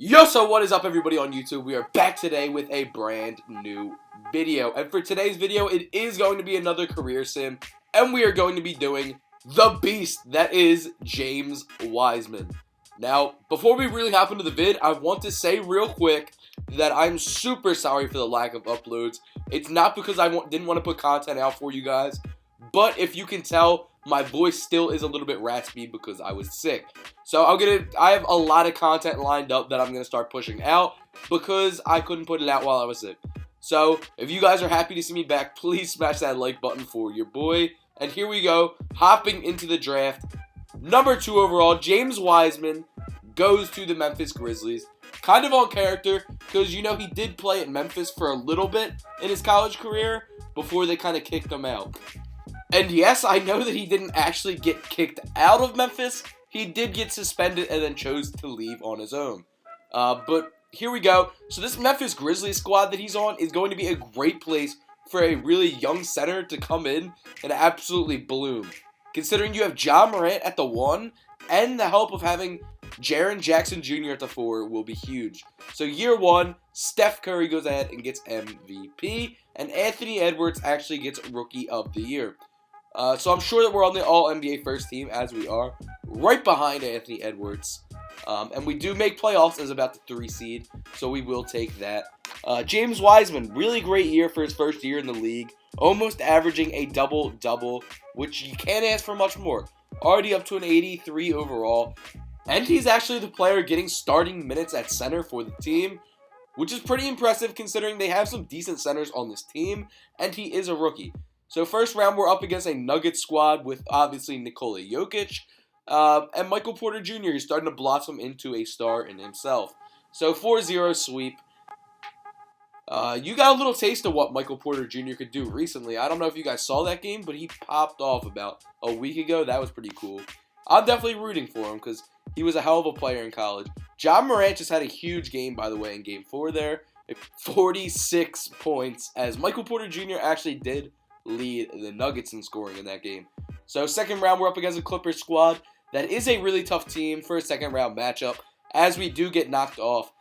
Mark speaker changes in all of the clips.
Speaker 1: Yo, so what is up everybody on YouTube? We are back today with a brand new video. And for today's video, it is going to be another career sim. And we are going to be doing the beast that is James Wiseman. Now, before we really hop into the vid, I want to say real quick that I'm super sorry for the lack of uploads. It's not because I didn't want to put content out for you guys. But if you can tell, my voice still is a little bit raspy because I was sick. So I have a lot of content lined up that I'm going to start pushing out because I couldn't put it out while I was sick. So if you guys are happy to see me back, please smash that like button for your boy. And here we go, hopping into the draft. Number 2 overall, James Wiseman goes to the Memphis Grizzlies. Kind of on character because, you know, he did play at Memphis for a little bit in his college career before they kind of kicked him out. And yes, I know that he didn't actually get kicked out of Memphis. He did get suspended and then chose to leave on his own. But here we go. So this Memphis Grizzlies squad that he's on is going to be a great place for a really young center to come in and absolutely bloom. Considering you have Ja Morant at the 1 and the help of having Jaren Jackson Jr. at the 4 will be huge. So year 1, Steph Curry goes ahead and gets MVP, and Anthony Edwards actually gets Rookie of the Year. So I'm sure that we're on the All-NBA first team, as we are, right behind Anthony Edwards. And we do make playoffs as about the 3 seed, so we will take that. James Wiseman, really great year for his first year in the league. Almost averaging a double-double, which you can't ask for much more. Already up to an 83 overall. And he's actually the player getting starting minutes at center for the team, which is pretty impressive considering they have some decent centers on this team, and he is a rookie. So first round, we're up against a Nuggets squad with obviously Nikola Jokic and Michael Porter Jr. He's starting to blossom into a star in himself. So 4-0 sweep. You got a little taste of what Michael Porter Jr. could do recently. I don't know if you guys saw that game, but he popped off about a week ago. That was pretty cool. I'm definitely rooting for him because he was a hell of a player in college. Ja Morant just had a huge game, by the way, in Game 4 there. 46 points, as Michael Porter Jr. actually did lead the Nuggets in scoring in that game. So second round, we're up against a Clippers squad that is a really tough team for a second round matchup, as we do get knocked off.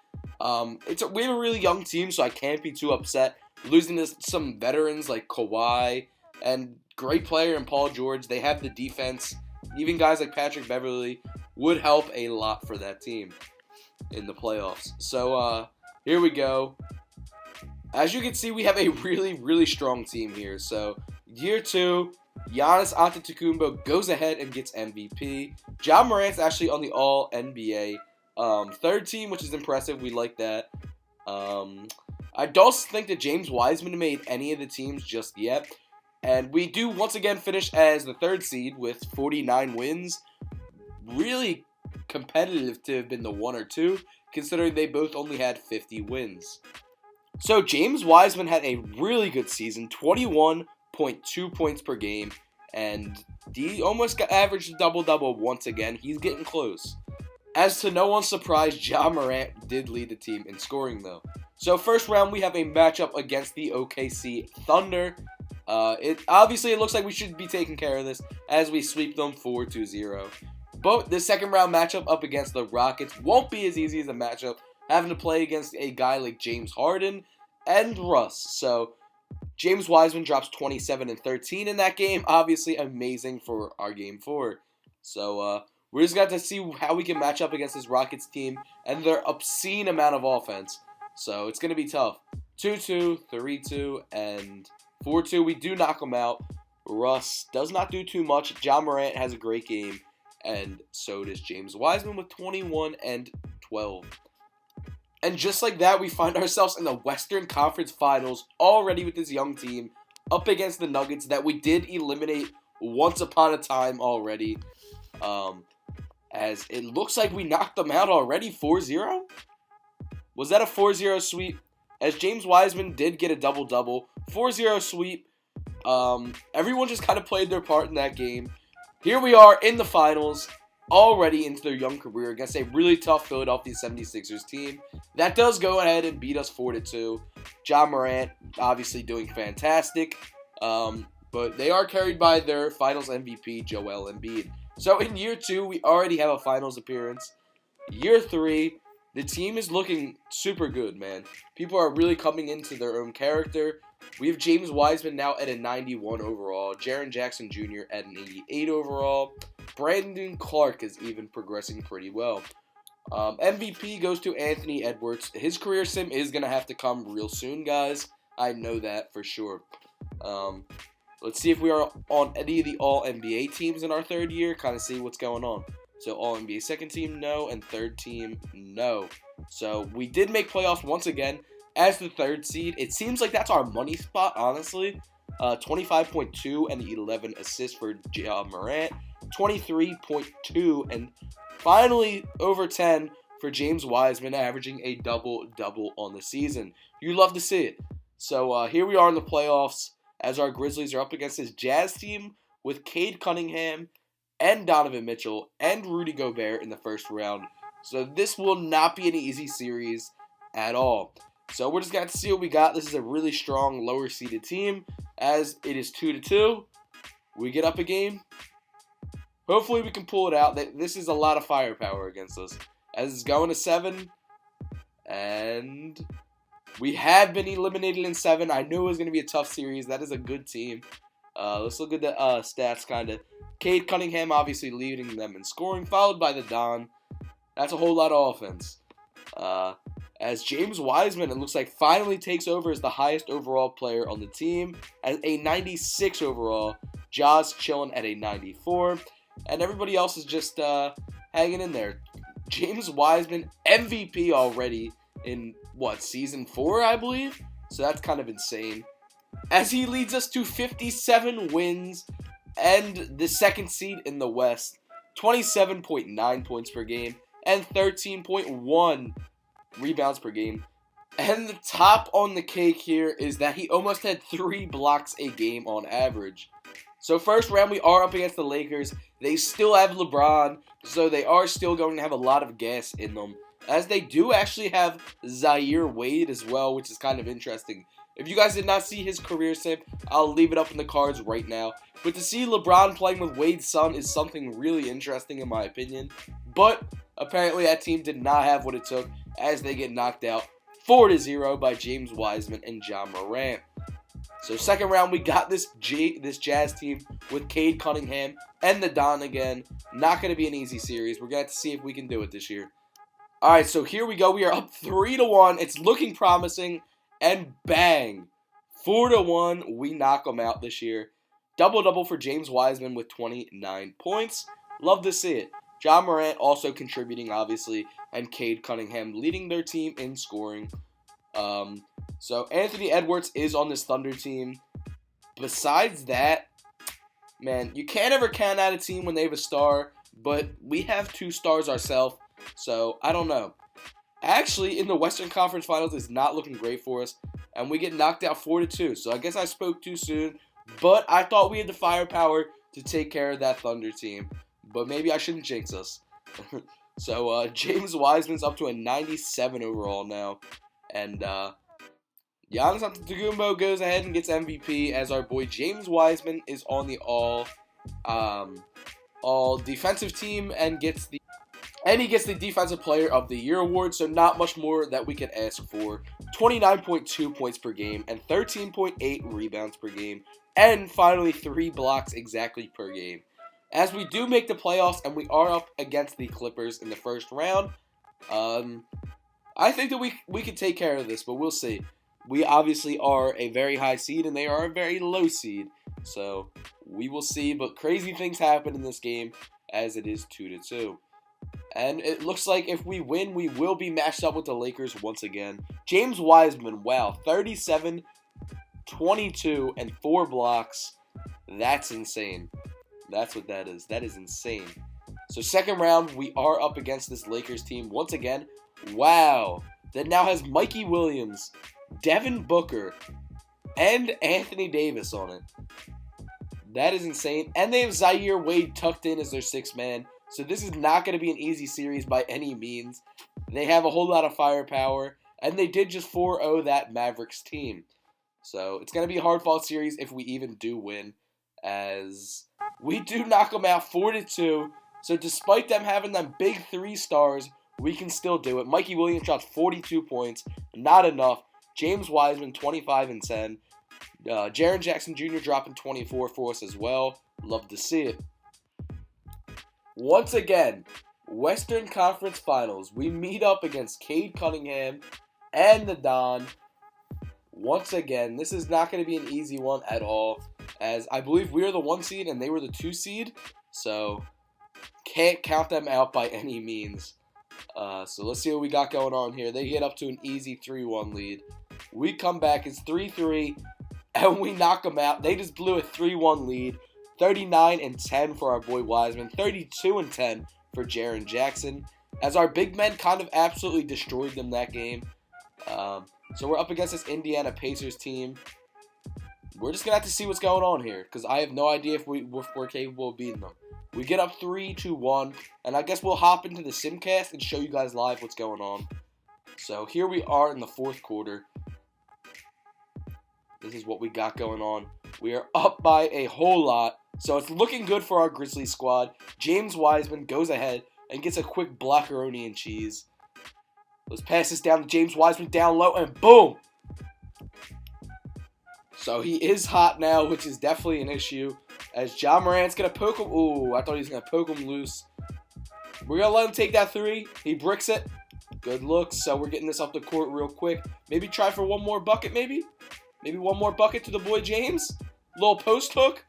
Speaker 1: We have a really young team, so I can't be too upset. Losing to some veterans like Kawhi and great player in Paul George. They have the defense. Even guys like Patrick Beverley would help a lot for that team in the playoffs. So here we go. As you can see, we have a really, really strong team here. So, year 2, Giannis Antetokounmpo goes ahead and gets MVP. Ja Morant's actually on the All-NBA third team, which is impressive. We like that. I don't think that James Wiseman made any of the teams just yet. And we do, once again, finish as the 3rd seed with 49 wins. Really competitive to have been the 1 or 2, considering they both only had 50 wins. So James Wiseman had a really good season, 21.2 points per game, and he almost averaged a double-double once again. He's getting close. As to no one's surprise, Ja Morant did lead the team in scoring, though. So first round, we have a matchup against the OKC Thunder. Obviously, it looks like we should be taking care of this as we sweep them 4-0. But the second round matchup up against the Rockets won't be as easy as a matchup, having to play against a guy like James Harden and Russ. So James Wiseman drops 27 and 13 in that game. Obviously amazing for our game 4. So we're just got to see how we can match up against this Rockets team and their obscene amount of offense. So it's going to be tough. 2-2, 3-2, and 4-2. We do knock them out. Russ does not do too much. Ja Morant has a great game, and so does James Wiseman with 21 and 12. And just like that, we find ourselves in the Western Conference Finals already with this young team up against the Nuggets that we did eliminate once upon a time already. As it looks like we knocked them out already, 4-0? Was that a 4-0 sweep? As James Wiseman did get a double-double, 4-0 sweep. Everyone just kind of played their part in that game. Here we are in the finals, already into their young career against a really tough Philadelphia 76ers team that does go ahead and beat us 4-2. Ja Morant obviously doing fantastic, but they are carried by their finals MVP, Joel Embiid. So in year 2, we already have a finals appearance. Year 3, The team is looking super good, man. People are really coming into their own character. We have James Wiseman now at a 91 overall. Jaren Jackson Jr. at an 88 overall. Brandon Clark is even progressing pretty well. MVP goes to Anthony Edwards. His career sim is going to have to come real soon, guys. I know that for sure. Let's see if we are on any of the All-NBA teams in our third year. Kind of see what's going on. So All-NBA second team, no. And third team, no. So we did make playoffs once again as the third seed. It seems like that's our money spot, honestly. 25.2 and 11 assists for Ja Morant. 23.2 and finally over 10 for James Wiseman, averaging a double-double on the season. You love to see it. So here we are in the playoffs as our Grizzlies are up against this Jazz team with Cade Cunningham and Donovan Mitchell and Rudy Gobert in the first round. So this will not be an easy series at all. So we're just going to see what we got. This is a really strong lower-seeded team as it is 2-2. We get up a game. Hopefully we can pull it out. This is a lot of firepower against us. As it's going to 7. And we have been eliminated in 7. I knew it was going to be a tough series. That is a good team. Let's look at the stats kind of. Cade Cunningham obviously leading them in scoring, followed by the Don. That's a whole lot of offense. As James Wiseman, it looks like, finally takes over as the highest overall player on the team at a 96 overall. Ja's chilling at a 94. And everybody else is just hanging in there. James Wiseman, MVP already in, season 4, I believe? So that's kind of insane. As he leads us to 57 wins and the second seed in the West. 27.9 points per game and 13.1 rebounds per game. And the top on the cake here is that he almost had 3 blocks a game on average. So first round, we are up against the Lakers. They still have LeBron, so they are still going to have a lot of gas in them. As they do actually have Zaire Wade as well, which is kind of interesting. If you guys did not see his career sim, I'll leave it up in the cards right now. But to see LeBron playing with Wade's son is something really interesting in my opinion. But apparently that team did not have what it took as they get knocked out 4-0 by James Wiseman and Ja Morant. So second round, we got this Jazz team with Cade Cunningham and the Don again. Not going to be an easy series. We're going to have to see if we can do it this year. All right, so here we go. We are up 3-1. It's looking promising. And bang, 4-1. We knock them out this year. Double-double for James Wiseman with 29 points. Love to see it. Ja Morant also contributing, obviously, and Cade Cunningham leading their team in scoring. So Anthony Edwards is on this Thunder team. Besides that, man, you can't ever count out a team when they have a star, but we have 2 stars ourselves, so I don't know. Actually, in the Western Conference Finals, it's not looking great for us, and we get knocked out 4-2, so I guess I spoke too soon, but I thought we had the firepower to take care of that Thunder team, but maybe I shouldn't jinx us. So James Wiseman's up to a 97 overall now, and Giannis Antetokounmpo goes ahead and gets MVP as our boy James Wiseman is on the all defensive team and gets the Defensive Player of the Year award, so not much more that we can ask for. 29.2 points per game and 13.8 rebounds per game, and finally 3 blocks exactly per game. As we do make the playoffs and we are up against the Clippers in the first round, I think that we can take care of this, but we'll see. We obviously are a very high seed and they are a very low seed, so we will see. But crazy things happen in this game as it is 2-2. And it looks like if we win, we will be matched up with the Lakers once again. James Wiseman, wow, 37, 22, and 4 blocks. That's insane. That's what that is. That is insane. So second round, we are up against this Lakers team once again. Wow. That now has Mikey Williams, Devin Booker, and Anthony Davis on it. That is insane. And they have Zaire Wade tucked in as their 6th man. So this is not going to be an easy series by any means. They have a whole lot of firepower. And they did just 4-0 that Mavericks team. So it's going to be a hard-fought series if we even do win. As we do knock them out 4-2. So despite them having them big 3 stars, We can still do it. Mikey Williams drops 42 points. Not enough. James Wiseman, 25 and 10. Jaren Jackson Jr. dropping 24 for us as well. Love to see it. Once again, Western Conference Finals. We meet up against Cade Cunningham and the Don. Once again, this is not going to be an easy one at all, as I believe we are the 1 seed and they were the 2 seed. So, can't count them out by any means. So let's see what we got going on here. They get up to an easy 3-1 lead. We come back, it's 3-3, and we knock them out. They just blew a 3-1 lead. 39 and 10 for our boy Wiseman. 32 and 10 for Jaren Jackson. As our big men kind of absolutely destroyed them that game. So we're up against this Indiana Pacers team. We're just going to have to see what's going on here, because I have no idea if we're capable of beating them. We get up 3-1, and I guess we'll hop into the Simcast and show you guys live what's going on. So here we are in the fourth quarter. This is what we got going on. We are up by a whole lot, so it's looking good for our Grizzlies squad. James Wiseman goes ahead and gets a quick blockeroni and cheese. Let's pass this down to James Wiseman down low, and boom! So he is hot now, which is definitely an issue. As Ja Morant's going to poke him. Ooh, I thought he was going to poke him loose. We're going to let him take that 3. He bricks it. Good looks. So we're getting this up the court real quick. Maybe try for one more bucket, maybe? Maybe one more bucket to the boy James. Little post hook.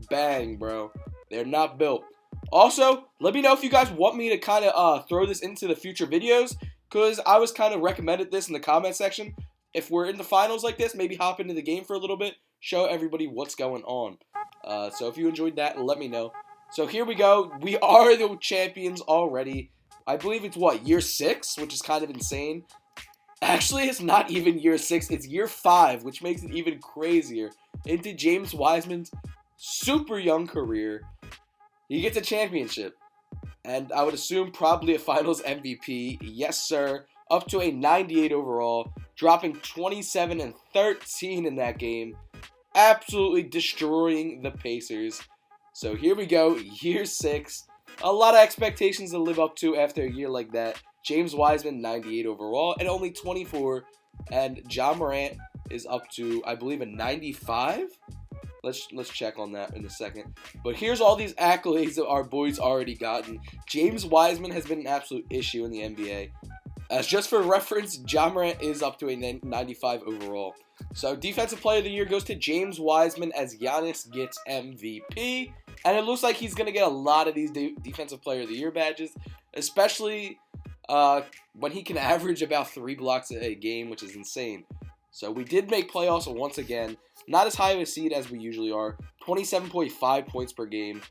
Speaker 1: Bang, bro. They're not built. Also, let me know if you guys want me to kind of throw this into the future videos, because I was kind of recommended this in the comment section. If we're in the finals like this, maybe hop into the game for a little bit, show everybody what's going on. So if you enjoyed that, let me know. So here we go. We are the champions already. I believe it's, what, year 6, which is kind of insane. Actually, it's not even year 6. It's year 5, which makes it even crazier. Into James Wiseman's super young career, he gets a championship. And I would assume probably a finals MVP. Yes, sir. Up to a 98 overall. Dropping 27 and 13 in that game. Absolutely destroying the Pacers. So here we go. Year 6. A lot of expectations to live up to after a year like that. James Wiseman, 98 overall. And only 24. And Ja Morant is up to, I believe, a 95? Let's check on that in a second. But here's all these accolades that our boys already gotten. James Wiseman has been an absolute issue in the NBA. As just for reference, Ja Morant is up to a 95 overall. So Defensive Player of the Year goes to James Wiseman as Giannis gets MVP. And it looks like he's going to get a lot of these Defensive Player of the Year badges, especially when he can average about 3 blocks a game, which is insane. So we did make playoffs once again. Not as high of a seed as we usually are. 27.5 points per game,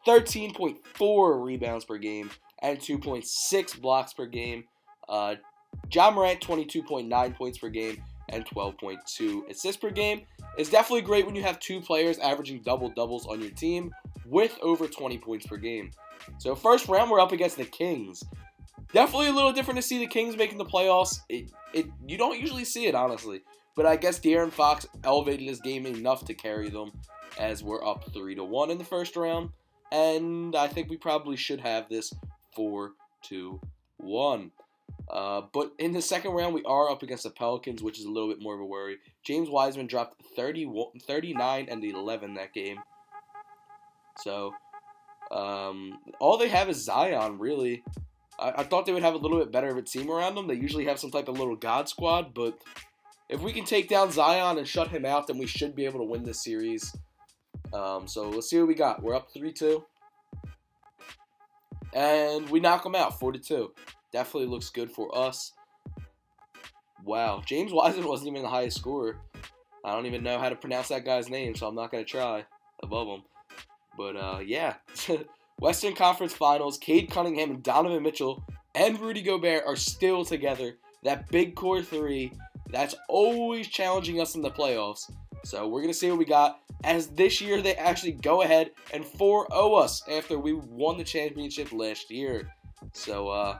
Speaker 1: 13.4 rebounds per game, and 2.6 blocks per game. Ja Morant, 22.9 points per game and 12.2 assists per game. It's definitely great when you have 2 players averaging double-doubles on your team with over 20 points per game. So first round, we're up against the Kings. Definitely a little different to see the Kings making the playoffs. You don't usually see it, honestly. But I guess De'Aaron Fox elevated his game enough to carry them, as we're up 3-1 in the first round. And I think we probably should have this 4-1. But in the second round, we are up against the Pelicans, which is a little bit more of a worry. James Wiseman dropped 39 and 11 that game. So, all they have is Zion, really. I thought they would have a little bit better of a team around them. They usually have some type of little god squad, but if we can take down Zion and shut him out, then we should be able to win this series. So let's see what we got. We're up 3-2. And we knock them out, 4-2. Definitely looks good for us. Wow. James Wiseman wasn't even the highest scorer. I don't even know how to pronounce that guy's name, so I'm not going to try above him. But, yeah. Western Conference Finals, Cade Cunningham and Donovan Mitchell and Rudy Gobert are still together. That big core 3, that's always challenging us in the playoffs. So we're going to see what we got. As this year, they actually go ahead and 4-0 us after we won the championship last year. So,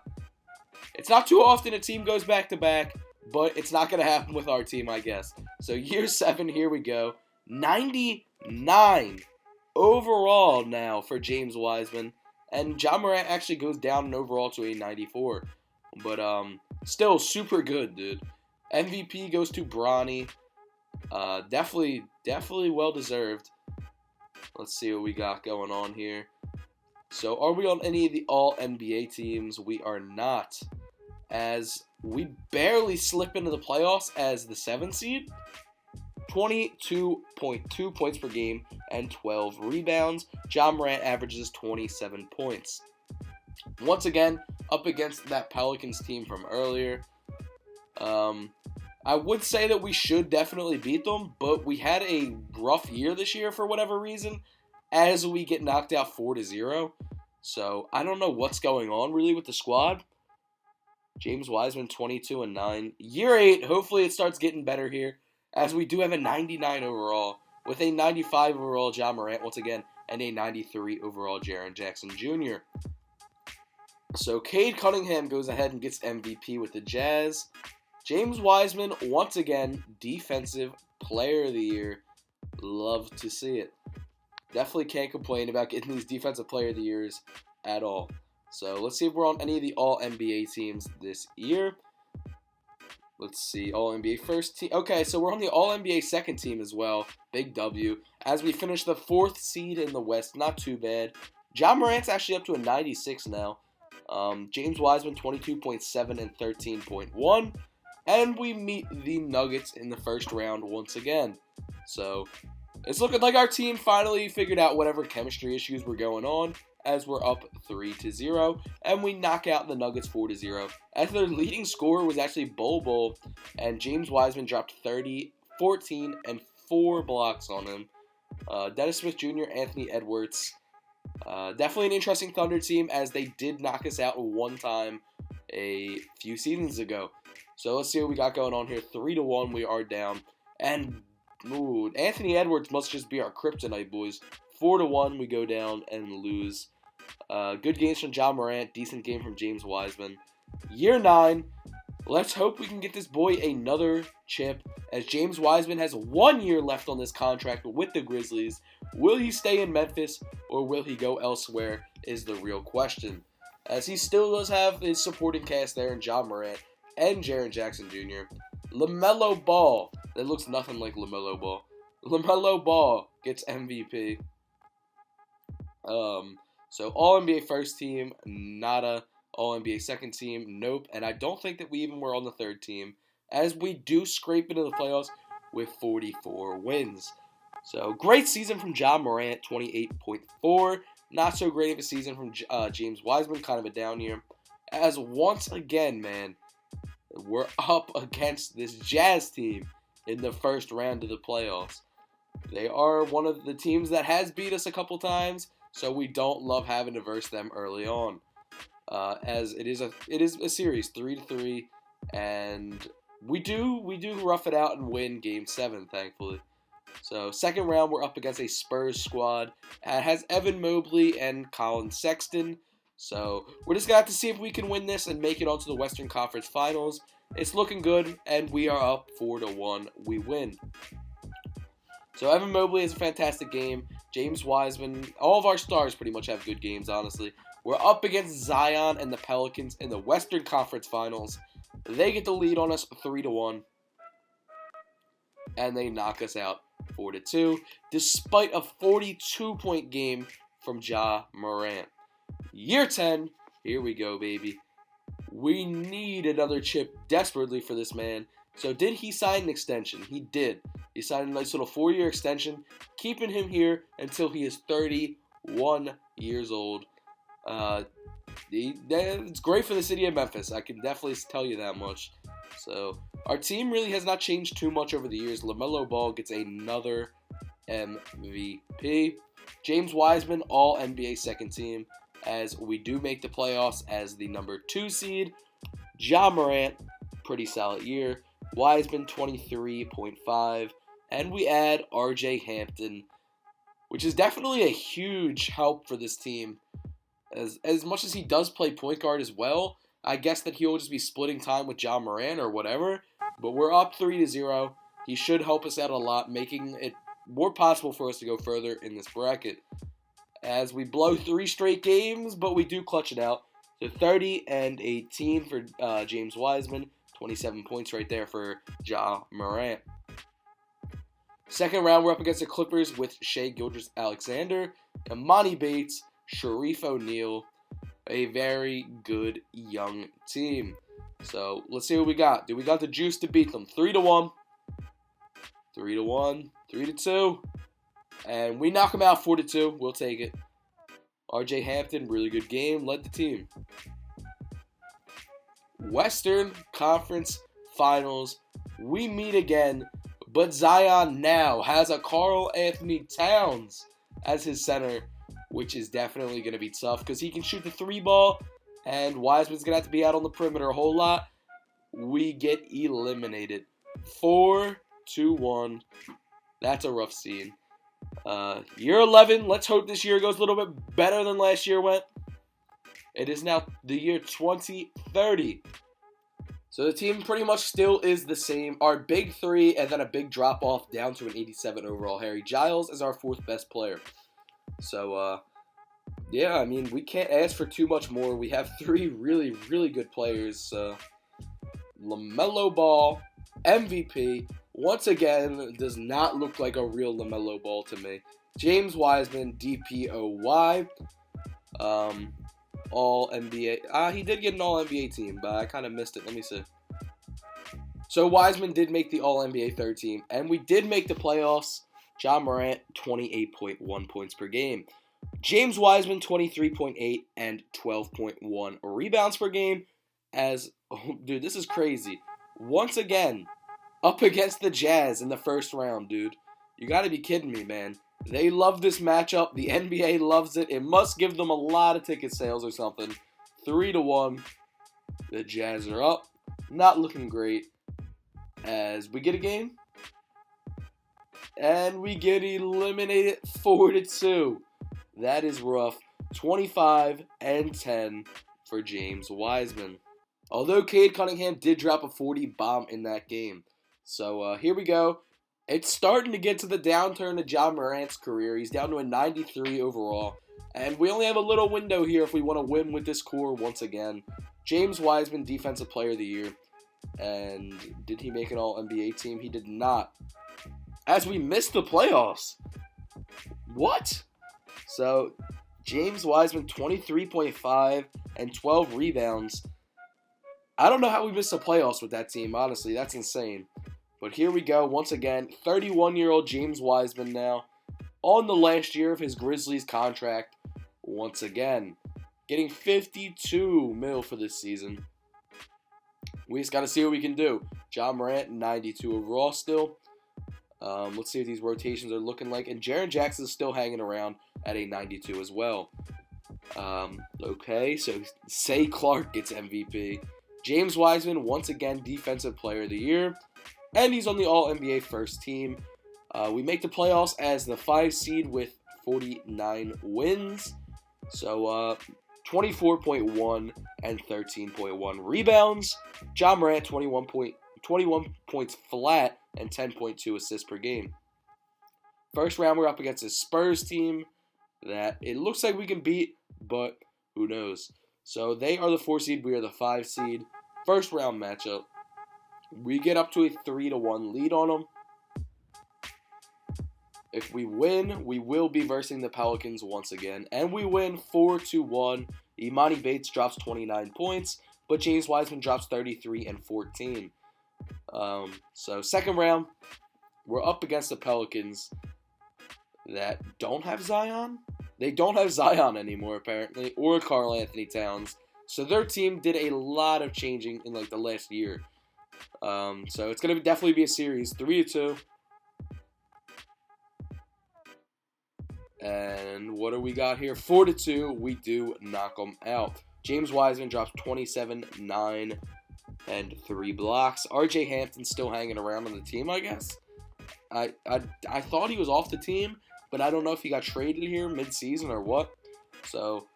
Speaker 1: it's not too often a team goes back-to-back, but it's not going to happen with our team, I guess. So year 7, here we go. 99 overall now for James Wiseman. And Ja Morant actually goes down in overall to a 94. But still super good, dude. MVP goes to Bronny. Definitely well deserved. Let's see what we got going on here. So, are we on any of the All-NBA teams? We are not, as we barely slip into the playoffs as the 7th seed. 22.2 points per game and 12 rebounds. Ja Morant averages 27 points. Once again, up against that Pelicans team from earlier. I would say that we should definitely beat them, but we had a rough year this year for whatever reason, as we get knocked out 4-0. So, I don't know what's going on really with the squad. James Wiseman, 22-9. Year 8, hopefully it starts getting better here, as we do have a 99 overall, with a 95 overall Ja Morant once again, and a 93 overall Jaren Jackson Jr. So, Cade Cunningham goes ahead and gets MVP with the Jazz. James Wiseman, once again, Defensive Player of the Year. Love to see it. Definitely can't complain about getting these Defensive Player of the Years at all. So let's see if we're on any of the All-NBA teams this year. Let's see, All-NBA first team. Okay, so we're on the All-NBA second team as well. Big W. As we finish the 4th seed in the West, not too bad. Ja Morant's actually up to a 96 now. James Wiseman, 22.7 and 13.1. And we meet the Nuggets in the first round once again. So, it's looking like our team finally figured out whatever chemistry issues were going on, as we're up 3-0, and we knock out the Nuggets 4-0. As their leading scorer was actually Bol, and James Wiseman dropped 30, 14, and 4 blocks on him. Dennis Smith Jr., Anthony Edwards. Definitely an interesting Thunder team, as they did knock us out one time a few seasons ago. So let's see what we got going on here. 3-1, we are down. And Anthony Edwards must just be our kryptonite, boys. 4-1, we go down and lose. Good games from Ja Morant. Decent game from James Wiseman. Year 9. Let's hope we can get this boy another chip, as James Wiseman has 1 year left on this contract with the Grizzlies. Will he stay in Memphis, or will he go elsewhere, is the real question. As he still does have his supporting cast there in Ja Morant and Jaren Jackson Jr. LaMelo Ball. That looks nothing like LaMelo Ball. LaMelo Ball gets MVP. So All-NBA first team, nada. All-NBA second team, nope. And I don't think that we even were on the third team, as we do scrape into the playoffs with 44 wins. So great season from Ja Morant, 28.4. Not so great of a season from James Wiseman, kind of a down year. As once again, man, we're up against this Jazz team in the first round of the playoffs. They are one of the teams that has beat us a couple times, so we don't love having to verse them early on. As it is a series 3-3, and we do rough it out and win Game 7, thankfully. So second round, we're up against a Spurs squad. It has Evan Mobley and Colin Sexton. So we're just gonna have to see if we can win this and make it onto the Western Conference Finals. It's looking good, and we are up 4-1. We win. So Evan Mobley is a fantastic game. James Wiseman, all of our stars pretty much have good games, honestly. We're up against Zion and the Pelicans in the Western Conference Finals. They get the lead on us 3-1. And they knock us out 4-2, despite a 42-point game from Ja Morant. Year 10, here we go, baby. We need another chip desperately for this man. So did he sign an extension? He did. He signed a nice little 4-year extension, keeping him here until he is 31 years old. It's great for the city of Memphis. I can definitely tell you that much. So our team really has not changed too much over the years. LaMelo Ball gets another MVP. James Wiseman, all NBA second team, as we do make the playoffs as the number 2 seed. Ja Morant, pretty solid year. Wiseman, 23.5. And we add RJ Hampton, which is definitely a huge help for this team. As much as he does play point guard as well, I guess that he'll just be splitting time with Ja Morant or whatever. But we're up 3-0. He should help us out a lot, making it more possible for us to go further in this bracket. As we blow 3 straight games, but we do clutch it out. So 30 and 18 for James Wiseman. 27 points right there for Ja Morant. Second round, we're up against the Clippers with Shai Gilgeous-Alexander, Imani Bates, Sharif O'Neal. A very good young team. So let's see what we got. Do we got the juice to beat them? 3-1. 3-1. 3-2. And we knock them out 4-2. We'll take it. RJ Hampton, really good game. Led the team. Western Conference Finals. We meet again. But Zion now has a Karl Anthony Towns as his center, which is definitely going to be tough because he can shoot the 3-ball, and Wiseman's going to have to be out on the perimeter a whole lot. We get eliminated. 4-1. That's a rough scene. Year 11. Let's hope this year goes a little bit better than last year went. It is now the year 2030. So the team pretty much still is the same. Our big three and then a big drop off down to an 87 overall. Harry Giles is our 4th best player. So, yeah, I mean, we can't ask for too much more. We have 3 really, really good players. LaMelo Ball, MVP. Once again, does not look like a real LaMelo Ball to me. James Wiseman, DPOY. All-NBA. He did get an All-NBA team, but I kind of missed it. Let me see. So Wiseman did make the All-NBA 3rd team, and we did make the playoffs. Ja Morant, 28.1 points per game. James Wiseman, 23.8 and 12.1 rebounds per game. Dude, this is crazy. Once again, up against the Jazz in the first round, dude. You got to be kidding me, man. They love this matchup. The NBA loves it. It must give them a lot of ticket sales or something. 3-1. The Jazz are up. Not looking great. As we get a game. And we get eliminated 4-2. That is rough. 25-10 for James Wiseman. Although Cade Cunningham did drop a 40 bomb in that game. So here we go. It's starting to get to the downturn of Ja Morant's career. He's down to a 93 overall. And we only have a little window here if we want to win with this core once again. James Wiseman, Defensive Player of the Year. And did he make an All-NBA team? He did not. As we missed the playoffs. What? So, James Wiseman, 23.5 and 12 rebounds. I don't know how we missed the playoffs with that team, honestly. That's insane. But here we go, once again, 31-year-old James Wiseman now, on the last year of his Grizzlies contract, once again, getting $52 million for this season. We just got to see what we can do. Ja Morant, 92 overall still. Let's see what these rotations are looking like. And Jaren Jackson is still hanging around at a 92 as well. Okay, so Say Clark gets MVP. James Wiseman, once again, Defensive Player of the Year. And he's on the All-NBA 1st team. We make the playoffs as the 5 seed with 49 wins. So, 24.1 and 13.1 rebounds. Ja Morant, 21 points flat and 10.2 assists per game. First round, we're up against a Spurs team that it looks like we can beat, but who knows. So, they are the 4 seed. We are the 5 seed. First round matchup. We get up to a 3-1 lead on them. If we win, we will be versing the Pelicans once again. And we win 4-1. Imani Bates drops 29 points, but James Wiseman drops 33 and 14. So second round, we're up against the Pelicans that don't have Zion. They don't have Zion anymore, apparently, or Karl Anthony Towns. So their team did a lot of changing in like the last year. So it's going to definitely be a series, 3-2. And what do we got here? 4-2. We do knock them out. James Wiseman drops 27, 9, and 3 blocks. RJ Hampton's still hanging around on the team, I guess. I thought he was off the team, but I don't know if he got traded here mid-season or what. So,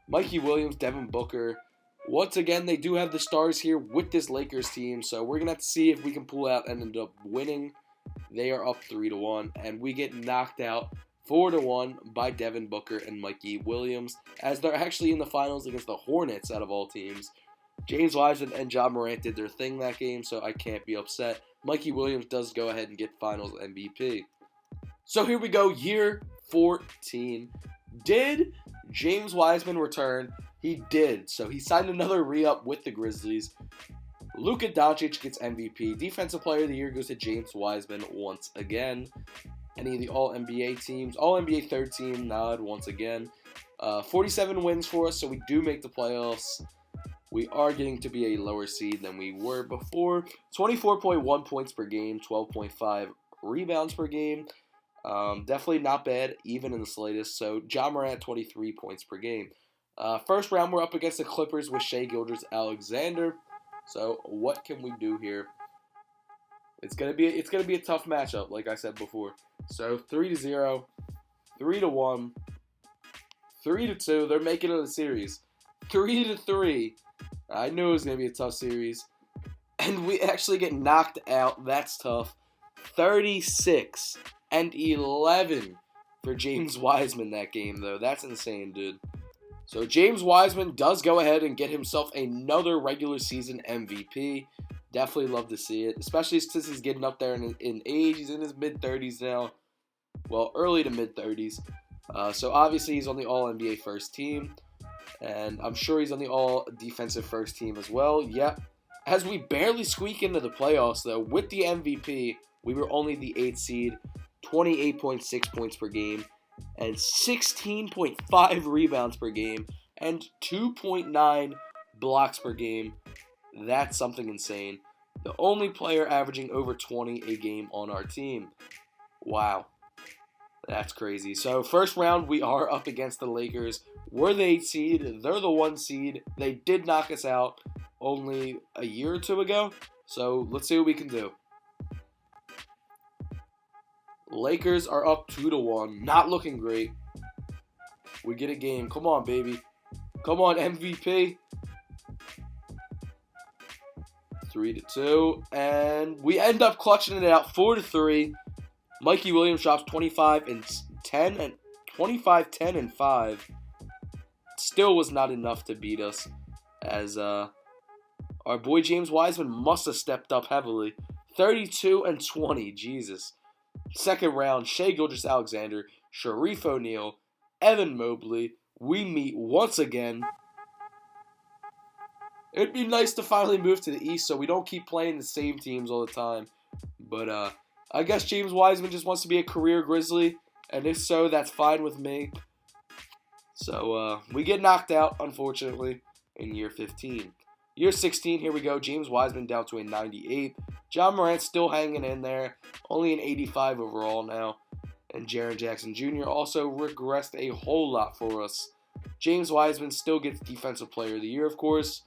Speaker 1: Mikey Williams, Devin Booker. Once again, they do have the stars here with this Lakers team, so we're going to have to see if we can pull out and end up winning. They are up 3-1, and we get knocked out 4-1 by Devin Booker and Mikey Williams, as they're actually in the finals against the Hornets out of all teams. James Wiseman and Ja Morant did their thing that game, so I can't be upset. Mikey Williams does go ahead and get finals MVP. So here we go, year 14. Did James Wiseman return? He did. So he signed another re-up with the Grizzlies. Luka Doncic gets MVP. Defensive Player of the Year goes to James Wiseman once again. Any of the All-NBA teams. All-NBA third team nod once again. 47 wins for us, so we do make the playoffs. We are getting to be a lower seed than we were before. 24.1 points per game, 12.5 rebounds per game. Definitely not bad, even in the slightest. So, Ja Morant, 23 points per game. First round, we're up against the Clippers with Shai Gilgeous-Alexander. So, what can we do here? It's gonna be a tough matchup, like I said before. So, 3-0, 3-1, 3-2. They're making it a series. 3-3. I knew it was gonna be a tough series, and we actually get knocked out. That's tough. 36-11 for James Wiseman that game, though. That's insane, dude. So James Wiseman does go ahead and get himself another regular season MVP. Definitely love to see it, especially since he's getting up there in age. He's in his mid-30s now. Well, early to mid-30s. So obviously he's on the All-NBA first team. And I'm sure he's on the All-Defensive first team as well. Yep. As we barely squeak into the playoffs, though, with the MVP, we were only the 8th seed, 28.6 points per game, and 16.5 rebounds per game, and 2.9 blocks per game. That's something insane. The only player averaging over 20 a game on our team. Wow. That's crazy. So, first round, we are up against the Lakers. We're the 8th seed. They're the 1 seed. They did knock us out only a year or two ago. So, let's see what we can do. Lakers are up 2-1. Not looking great. We get a game. Come on, baby. Come on, MVP. 3-2. And we end up clutching it out 4-3. Mikey Williams drops 25 and 10 and 5. Still was not enough to beat us, as our boy James Wiseman must have stepped up heavily. 32 and 20, Jesus. Second round, Shai Gilgeous-Alexander, Shareef O'Neal, Evan Mobley. We meet once again. It'd be nice to finally move to the East so we don't keep playing the same teams all the time. But I guess James Wiseman just wants to be a career Grizzly, and if so, that's fine with me. So, we get knocked out, unfortunately, in year 15. Year 16, here we go. James Wiseman down to a 98. Ja Morant still hanging in there. Only an 85 overall now. And Jaren Jackson Jr. also regressed a whole lot for us. James Wiseman still gets Defensive Player of the Year, of course.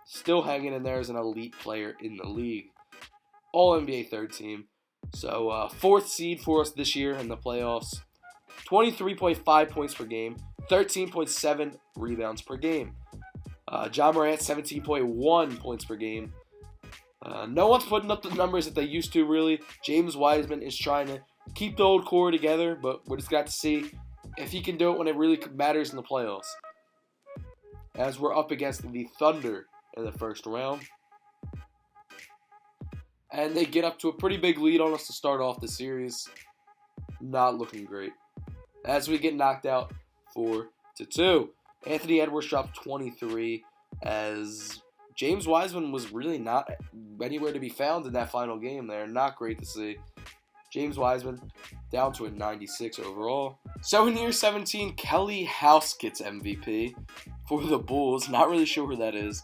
Speaker 1: Still hanging in there as an elite player in the league. All-NBA third team. So, 4th seed for us this year in the playoffs. 23.5 points per game, 13.7 rebounds per game. Ja Morant, 17.1 points per game. No one's putting up the numbers that they used to, really. James Wiseman is trying to keep the old core together, but we just got to see if he can do it when it really matters in the playoffs. As we're up against the Thunder in the first round. And they get up to a pretty big lead on us to start off the series. Not looking great. As we get knocked out 4-2. Anthony Edwards dropped 23 as James Wiseman was really not anywhere to be found in that final game there. Not great to see. James Wiseman down to a 96 overall. So in year 17, Kelly House gets MVP for the Bulls. Not really sure who that is.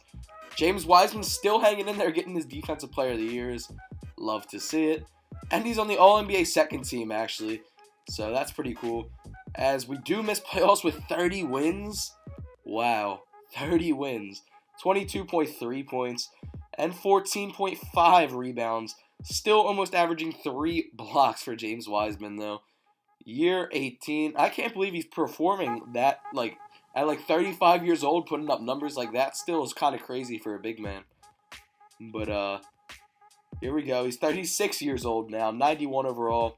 Speaker 1: James Wiseman still hanging in there, getting his Defensive Player of the Years. Love to see it. And he's on the All-NBA second team, actually. So that's pretty cool. As we do miss playoffs with 30 wins. Wow. 30 wins. 22.3 points. And 14.5 rebounds. Still almost averaging 3 blocks for James Wiseman, though. Year 18. I can't believe he's performing that, at 35 years old, putting up numbers like that still is kind of crazy for a big man. But, here we go. He's 36 years old now, 91 overall.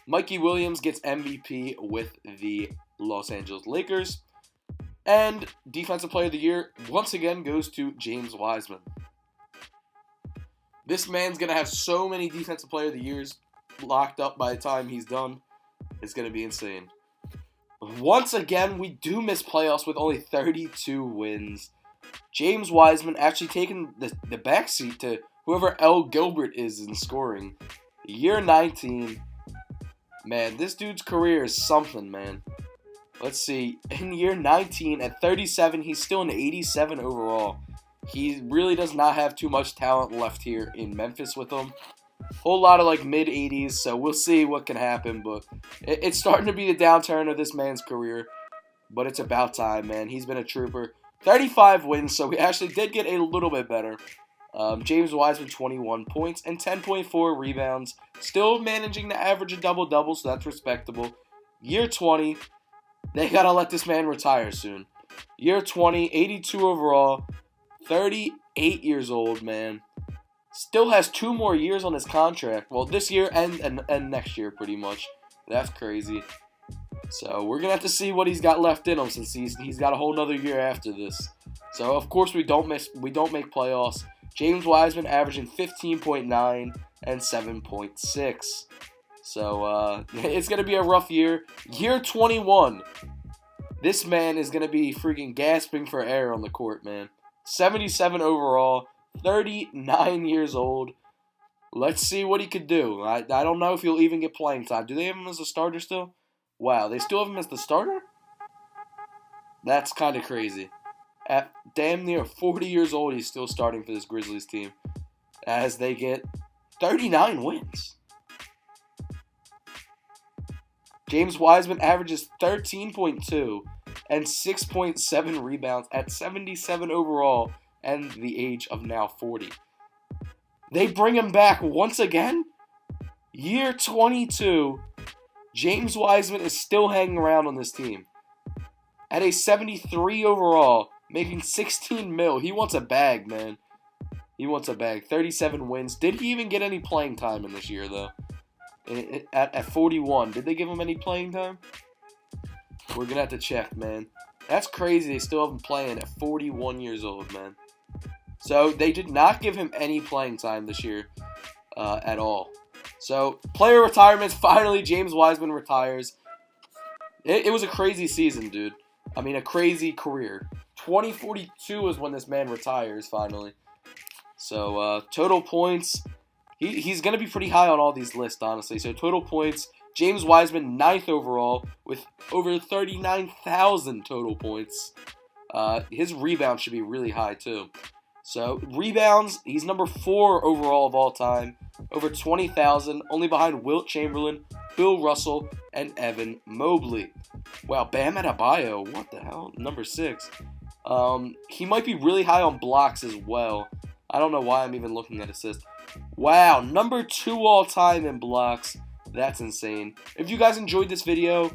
Speaker 1: Mikey Williams gets MVP with the Los Angeles Lakers. And Defensive Player of the Year once again goes to James Wiseman. This man's going to have so many Defensive Player of the Years locked up by the time he's done. It's going to be insane. Once again, we do miss playoffs with only 32 wins. James Wiseman actually taking the backseat to whoever L. Gilbert is in scoring. Year 19. Man, this dude's career is something, man. Let's see. In year 19, at 37, he's still an 87 overall. He really does not have too much talent left here in Memphis with him. Whole lot of like mid-80s, so we'll see what can happen. But it's starting to be the downturn of this man's career. But it's about time, man. He's been a trooper. 35 wins, so we actually did get a little bit better. James Wiseman, 21 points and 10.4 rebounds. Still managing to average a double-double, so that's respectable. Year 20, they got to let this man retire soon. Year 20, 82 overall, 38 years old, man. Still has 2 more years on his contract. Well, this year and next year, pretty much. That's crazy. So we're going to have to see what he's got left in him since he's got a whole nother year after this. So, of course, we don't make playoffs. James Wiseman averaging 15.9 and 7.6. So, it's going to be a rough year. Year 21. This man is going to be freaking gasping for air on the court, man. 77 overall, 39 years old. Let's see what he could do. I don't know if he'll even get playing time. Do they have him as a starter still? Wow, they still have him as the starter? That's kind of crazy. At damn near 40 years old, he's still starting for this Grizzlies team as they get 39 wins. James Wiseman averages 13.2 and 6.7 rebounds at 77 overall and the age of now 40. They bring him back once again? Year 22, James Wiseman is still hanging around on this team. At a 73 overall, making 16 mil. He wants a bag, man. He wants a bag. 37 wins. Did he even get any playing time in this year, though? At 41. Did they give him any playing time? We're going to have to check, man. That's crazy. They still have him playing at 41 years old, man. So, they did not give him any playing time this year at all. So, player retirements. Finally, James Wiseman retires. It was a crazy season, dude. I mean, a crazy career. 2042 is when this man retires, finally. So, total points. He's going to be pretty high on all these lists, honestly. So, total points. James Wiseman, 9th overall, with over 39,000 total points. His rebound should be really high, too. So, rebounds, he's number 4 overall of all time. Over 20,000, only behind Wilt Chamberlain, Bill Russell, and Evan Mobley. Wow, Bam Adebayo, what the hell? Number 6. He might be really high on blocks as well. I don't know why I'm even looking at assists. Wow, number 2 all time in blocks. That's insane. If you guys enjoyed this video,